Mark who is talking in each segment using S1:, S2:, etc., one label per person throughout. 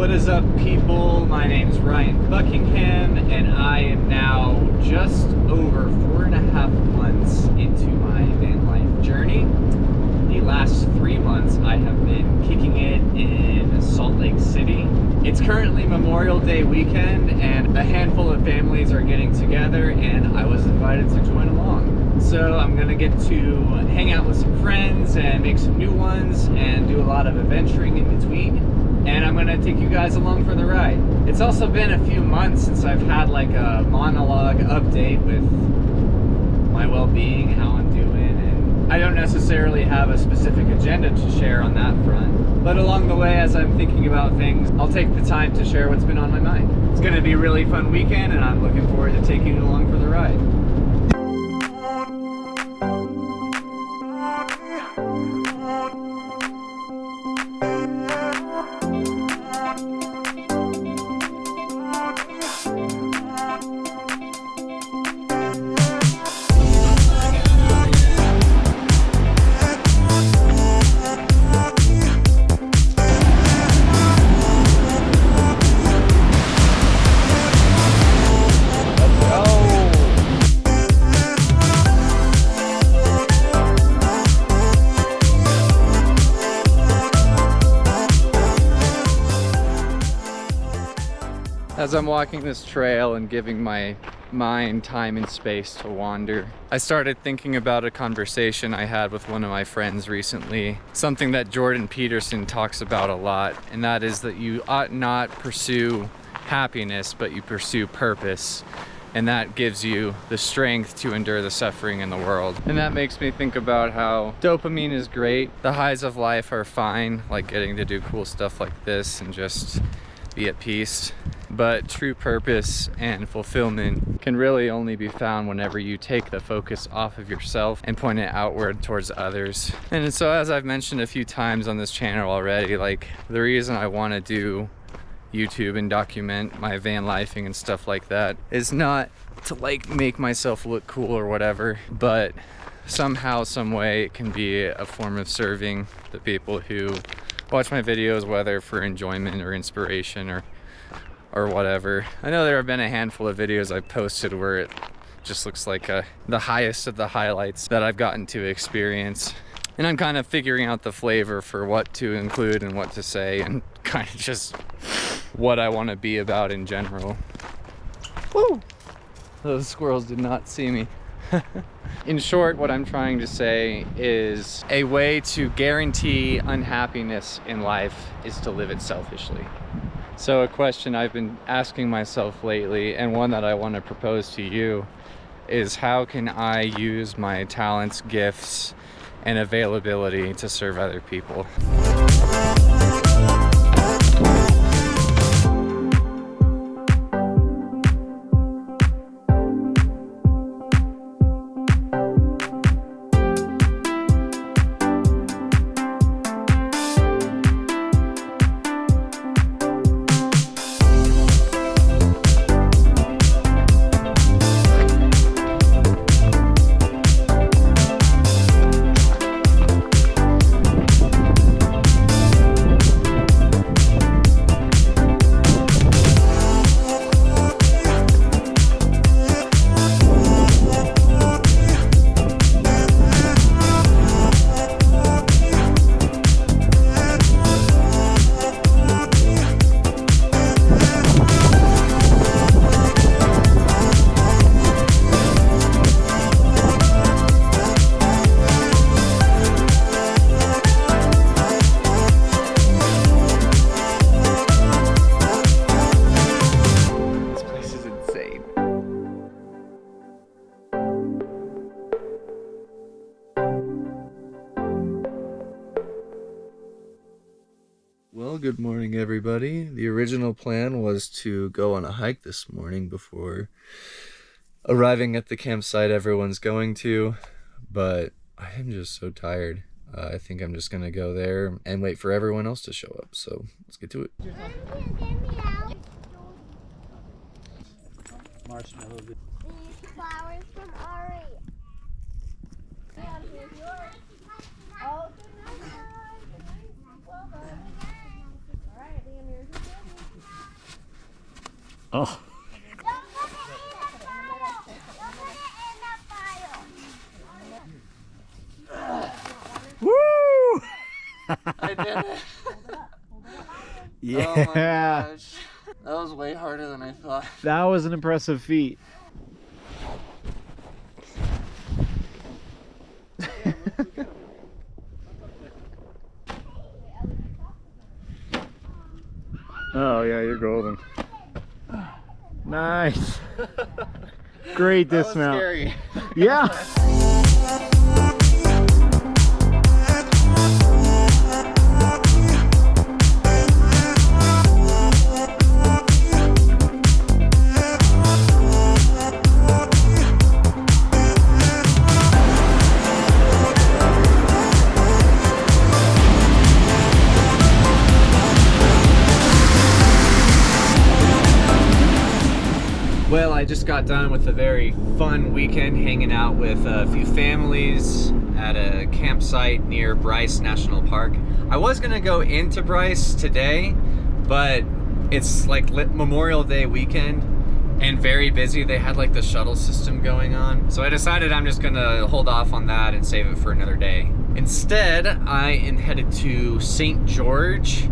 S1: What is up, people? My name's Ryan Buckingham, and I am now just over 4.5 months into my van life journey. The last 3 months I have been kicking it in Salt Lake City. It's currently Memorial Day weekend, and a handful of families are getting together, and I was invited to join along. So I'm gonna get to hang out with some friends and make some new ones and do a lot of adventuring in between. And I'm gonna take you guys along for the ride. It's also been a few months since I've had like a monologue update with my well-being, how I'm doing, and I don't necessarily have a specific agenda to share on that front. But along the way, as I'm thinking about things, I'll take the time to share what's been on my mind. It's gonna be a really fun weekend, and I'm looking forward to taking you along for the ride. As I'm walking this trail and giving my mind time and space to wander, I started thinking about a conversation I had with one of my friends recently, something that Jordan Peterson talks about a lot, and that is that you ought not pursue happiness, but you pursue purpose. And that gives you the strength to endure the suffering in the world. And that makes me think about how dopamine is great. The highs of life are fine, like getting to do cool stuff like this and just be at peace. But true purpose and fulfillment can really only be found whenever you take the focus off of yourself and point it outward towards others. And so, as I've mentioned a few times on this channel already, like the reason I want to do YouTube and document my van lifing and stuff like that is not to like make myself look cool or whatever, but somehow, some way it can be a form of serving the people who watch my videos, whether for enjoyment or inspiration or whatever. I know there have been a handful of videos I've posted where it just looks like the highest of the highlights that I've gotten to experience. And I'm kind of figuring out the flavor for what to include and what to say, and kind of just what I want to be about in general. Woo! Those squirrels did not see me. In short, what I'm trying to say is a way to guarantee unhappiness in life is to live it selfishly. So a question I've been asking myself lately, and one that I want to propose to you, is how can I use my talents, gifts, and availability to serve other people? Well, good morning, everybody. The original plan was to go on a hike this morning before arriving at the campsite everyone's going to, but I am just so tired. I think I'm just gonna go there and wait for everyone else to show up, so let's get to it. Marshmallow.
S2: These flowers from Ari. And here's yours. Oh, good night. Well done. All right, Liam, here's your baby.
S3: Oh.
S2: Don't put it in the pile. Don't put it in the pile.
S3: Woo!
S1: I did it.
S3: Yeah.
S1: Oh my gosh. That was way harder than I thought.
S3: That was an impressive feat. Oh yeah, you're golden. Nice. Great
S1: That was
S3: dismount.
S1: scary.
S3: Yeah.
S1: Well, I just got done with a very fun weekend hanging out with a few families at a campsite near Bryce National Park. I was gonna go into Bryce today, but it's like Memorial Day weekend and very busy. They had like the shuttle system going on. So I decided I'm just gonna hold off on that and save it for another day. Instead, I am headed to St. George,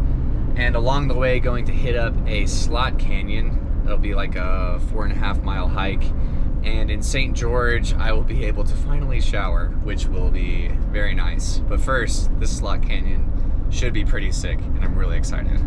S1: and along the way going to hit up a slot canyon. It'll be like a 4.5 mile hike, and in St. George I will be able to finally shower, which will be very nice. But first, this slot canyon should be pretty sick, and I'm really excited.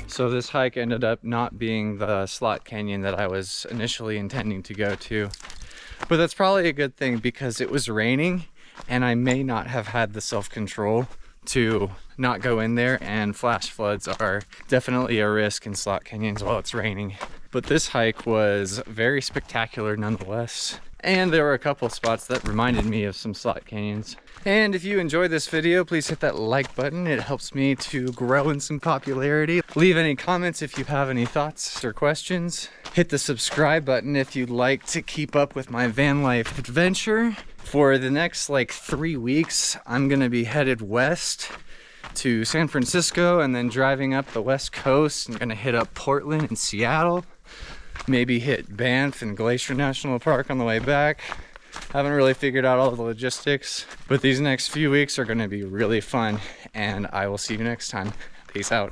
S1: So this hike ended up not being the slot canyon that I was initially intending to go to, but that's probably a good thing because it was raining and I may not have had the self-control to not go in there, and flash floods are definitely a risk in slot canyons while it's raining. But this hike was very spectacular nonetheless, and there were a couple spots that reminded me of some slot canyons. And if you enjoyed this video, please hit that like button. It helps me to grow in some popularity. Leave any comments if you have any thoughts or questions. Hit the subscribe button if you'd like to keep up with my van life adventure. For the next like 3 weeks, I'm gonna be headed west to San Francisco and then driving up the west coast. I'm gonna hit up Portland and Seattle, maybe hit Banff and Glacier National Park on the way back. Haven't really figured out all the logistics, but these next few weeks are gonna be really fun, and I will see you next time. Peace out.